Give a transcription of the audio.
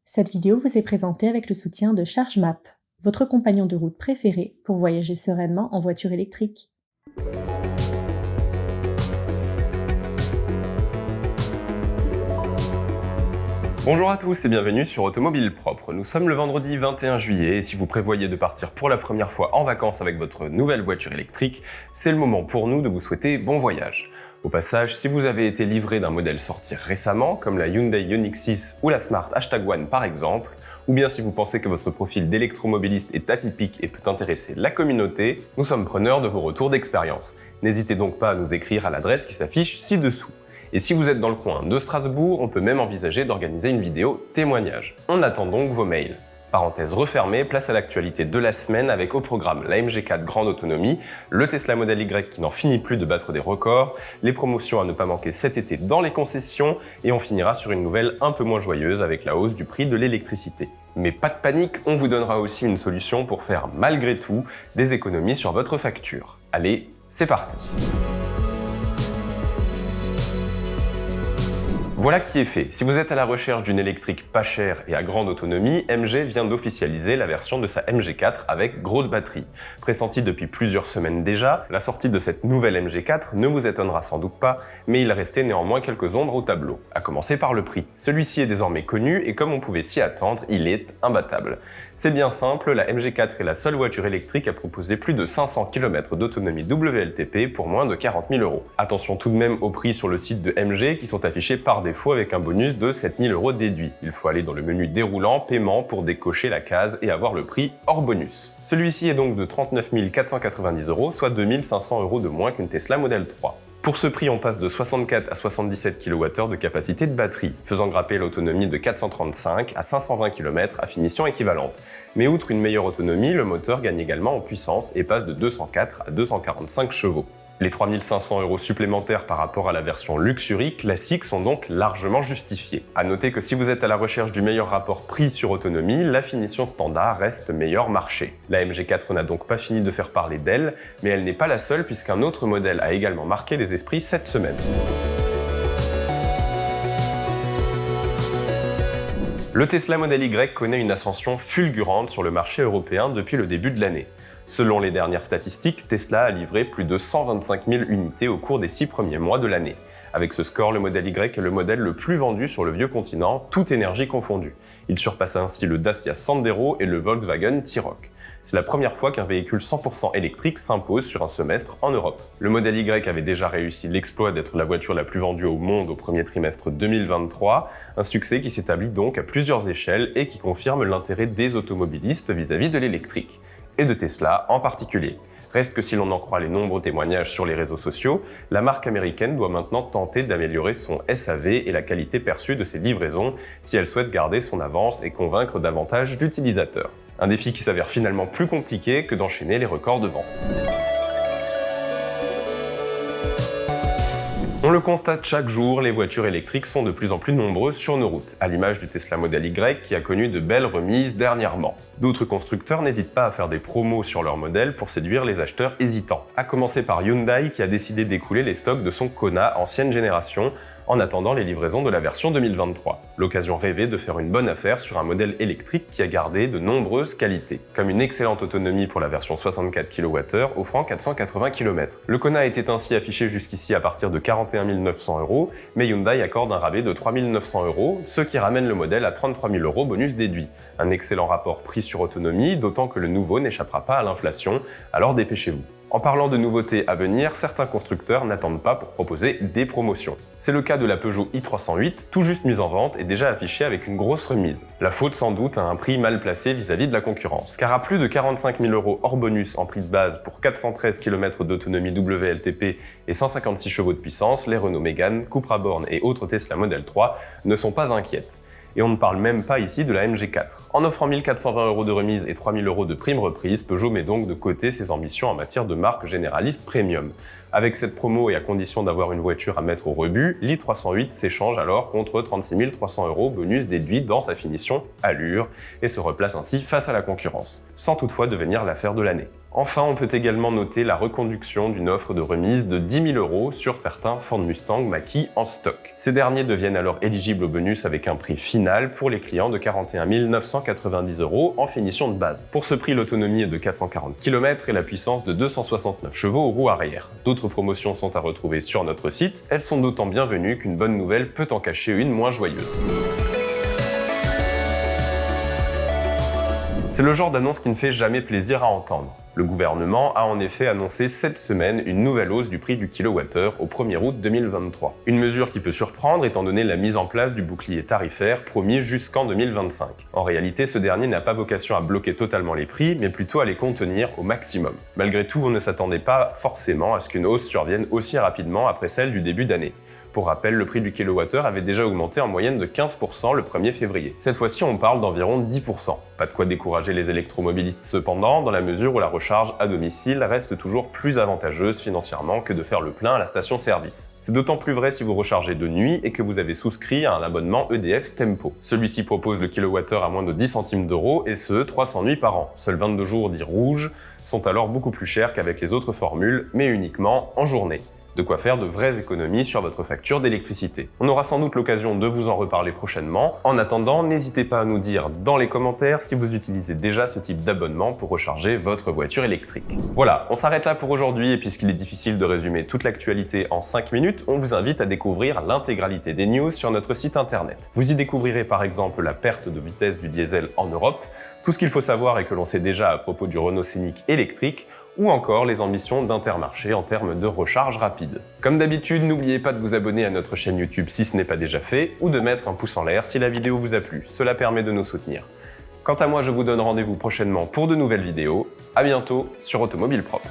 Cette vidéo vous est présentée avec le soutien de ChargeMap, votre compagnon de route préféré pour voyager sereinement en voiture électrique. Bonjour à tous et bienvenue sur Automobile Propre. Nous sommes le vendredi 21 juillet et si vous prévoyez de partir pour la première fois en vacances avec votre nouvelle voiture électrique, c'est le moment pour nous de vous souhaiter bon voyage. Au passage, si vous avez été livré d'un modèle sorti récemment, comme la Hyundai Ioniq 6 ou la Smart #1 par exemple, ou bien si vous pensez que votre profil d'électromobiliste est atypique et peut intéresser la communauté, nous sommes preneurs de vos retours d'expérience. N'hésitez donc pas à nous écrire à l'adresse qui s'affiche ci-dessous. Et si vous êtes dans le coin de Strasbourg, on peut même envisager d'organiser une vidéo témoignage. On attend donc vos mails. Parenthèse refermée, place à l'actualité de la semaine avec au programme la MG4 Grande Autonomie, le Tesla Model Y qui n'en finit plus de battre des records, les promotions à ne pas manquer cet été dans les concessions et on finira sur une nouvelle un peu moins joyeuse avec la hausse du prix de l'électricité. Mais pas de panique, on vous donnera aussi une solution pour faire malgré tout des économies sur votre facture. Allez, c'est parti! Voilà qui est fait. Si vous êtes à la recherche d'une électrique pas chère et à grande autonomie, MG vient d'officialiser la version de sa MG4 avec grosse batterie. Pressentie depuis plusieurs semaines déjà, la sortie de cette nouvelle MG4 ne vous étonnera sans doute pas, mais il restait néanmoins quelques ombres au tableau, à commencer par le prix. Celui-ci est désormais connu et comme on pouvait s'y attendre, il est imbattable. C'est bien simple, la MG4 est la seule voiture électrique à proposer plus de 500 km d'autonomie WLTP pour moins de 40 000 €. Attention tout de même aux prix sur le site de MG qui sont affichés par défaut avec un bonus de 7 000 € déduit. Il faut aller dans le menu déroulant paiement pour décocher la case et avoir le prix hors bonus. Celui-ci est donc de 39 490 €, soit 2 500 € de moins qu'une Tesla Model 3. Pour ce prix, on passe de 64 à 77 kWh de capacité de batterie, faisant grimper l'autonomie de 435 à 520 km à finition équivalente. Mais outre une meilleure autonomie, le moteur gagne également en puissance et passe de 204 à 245 chevaux. Les 3 500 € supplémentaires par rapport à la version Luxury classique sont donc largement justifiés. A noter que si vous êtes à la recherche du meilleur rapport prix sur autonomie, la finition standard reste meilleur marché. La MG4 n'a donc pas fini de faire parler d'elle, mais elle n'est pas la seule puisqu'un autre modèle a également marqué les esprits cette semaine. Le Tesla Model Y connaît une ascension fulgurante sur le marché européen depuis le début de l'année. Selon les dernières statistiques, Tesla a livré plus de 125 000 unités au cours des 6 premiers mois de l'année. Avec ce score, le Model Y est le modèle le plus vendu sur le vieux continent, toute énergie confondue. Il surpasse ainsi le Dacia Sandero et le Volkswagen T-Roc. C'est la première fois qu'un véhicule 100% électrique s'impose sur un semestre en Europe. Le Model Y avait déjà réussi l'exploit d'être la voiture la plus vendue au monde au premier trimestre 2023, un succès qui s'établit donc à plusieurs échelles et qui confirme l'intérêt des automobilistes vis-à-vis de l'électrique. Et de Tesla en particulier. Reste que si l'on en croit les nombreux témoignages sur les réseaux sociaux, la marque américaine doit maintenant tenter d'améliorer son SAV et la qualité perçue de ses livraisons si elle souhaite garder son avance et convaincre davantage d'utilisateurs. Un défi qui s'avère finalement plus compliqué que d'enchaîner les records de vente. On le constate chaque jour, les voitures électriques sont de plus en plus nombreuses sur nos routes, à l'image du Tesla Model Y qui a connu de belles remises dernièrement. D'autres constructeurs n'hésitent pas à faire des promos sur leurs modèles pour séduire les acheteurs hésitants. À commencer par Hyundai qui a décidé d'écouler les stocks de son Kona ancienne génération en attendant les livraisons de la version 2023. L'occasion rêvée de faire une bonne affaire sur un modèle électrique qui a gardé de nombreuses qualités, comme une excellente autonomie pour la version 64 kWh offrant 480 km. Le Kona était ainsi affiché jusqu'ici à partir de 41 900 €, mais Hyundai accorde un rabais de 3 900 €, ce qui ramène le modèle à 33 000 € bonus déduit. Un excellent rapport prix sur autonomie, d'autant que le nouveau n'échappera pas à l'inflation, alors dépêchez-vous. En parlant de nouveautés à venir, certains constructeurs n'attendent pas pour proposer des promotions. C'est le cas de la Peugeot i308, tout juste mise en vente et déjà affichée avec une grosse remise. La faute sans doute à un prix mal placé vis-à-vis de la concurrence, car à plus de 45 000 € hors bonus en prix de base pour 413 km d'autonomie WLTP et 156 chevaux de puissance, les Renault Mégane, Cupra Born et autres Tesla Model 3 ne sont pas inquiètes. Et on ne parle même pas ici de la MG4. En offrant 1 420 € de remise et 3 000 € de prime reprise, Peugeot met donc de côté ses ambitions en matière de marque généraliste premium. Avec cette promo et à condition d'avoir une voiture à mettre au rebut, l'i308 s'échange alors contre 36 300 € bonus déduit dans sa finition allure et se replace ainsi face à la concurrence, sans toutefois devenir l'affaire de l'année. Enfin, on peut également noter la reconduction d'une offre de remise de 10 000 € sur certains Ford Mustang Mach-E en stock. Ces derniers deviennent alors éligibles au bonus avec un prix final pour les clients de 41 990 € en finition de base. Pour ce prix, l'autonomie est de 440 km et la puissance de 269 chevaux aux roues arrière. D'autres promotions sont à retrouver sur notre site, elles sont d'autant bienvenues qu'une bonne nouvelle peut en cacher une moins joyeuse. C'est le genre d'annonce qui ne fait jamais plaisir à entendre. Le gouvernement a en effet annoncé cette semaine une nouvelle hausse du prix du kilowattheure au 1er août 2023. Une mesure qui peut surprendre étant donné la mise en place du bouclier tarifaire promis jusqu'en 2025. En réalité, ce dernier n'a pas vocation à bloquer totalement les prix, mais plutôt à les contenir au maximum. Malgré tout, on ne s'attendait pas forcément à ce qu'une hausse survienne aussi rapidement après celle du début d'année. Pour rappel, le prix du kilowattheure avait déjà augmenté en moyenne de 15% le 1er février. Cette fois-ci, on parle d'environ 10%. Pas de quoi décourager les électromobilistes cependant, dans la mesure où la recharge à domicile reste toujours plus avantageuse financièrement que de faire le plein à la station-service. C'est d'autant plus vrai si vous rechargez de nuit et que vous avez souscrit à un abonnement EDF Tempo. Celui-ci propose le kilowattheure à moins de 10 centimes d'euros et ce, 300 nuits par an. Seuls 22 jours dits rouges sont alors beaucoup plus chers qu'avec les autres formules, mais uniquement en journée. De quoi faire de vraies économies sur votre facture d'électricité. On aura sans doute l'occasion de vous en reparler prochainement. En attendant, n'hésitez pas à nous dire dans les commentaires si vous utilisez déjà ce type d'abonnement pour recharger votre voiture électrique. Voilà, on s'arrête là pour aujourd'hui et puisqu'il est difficile de résumer toute l'actualité en 5 minutes, on vous invite à découvrir l'intégralité des news sur notre site internet. Vous y découvrirez par exemple la perte de vitesse du diesel en Europe, tout ce qu'il faut savoir et que l'on sait déjà à propos du Renault Scénic électrique, ou encore les ambitions d'Intermarché en termes de recharge rapide. Comme d'habitude, n'oubliez pas de vous abonner à notre chaîne YouTube si ce n'est pas déjà fait, ou de mettre un pouce en l'air si la vidéo vous a plu, cela permet de nous soutenir. Quant à moi, je vous donne rendez-vous prochainement pour de nouvelles vidéos. À bientôt sur Automobile Propre.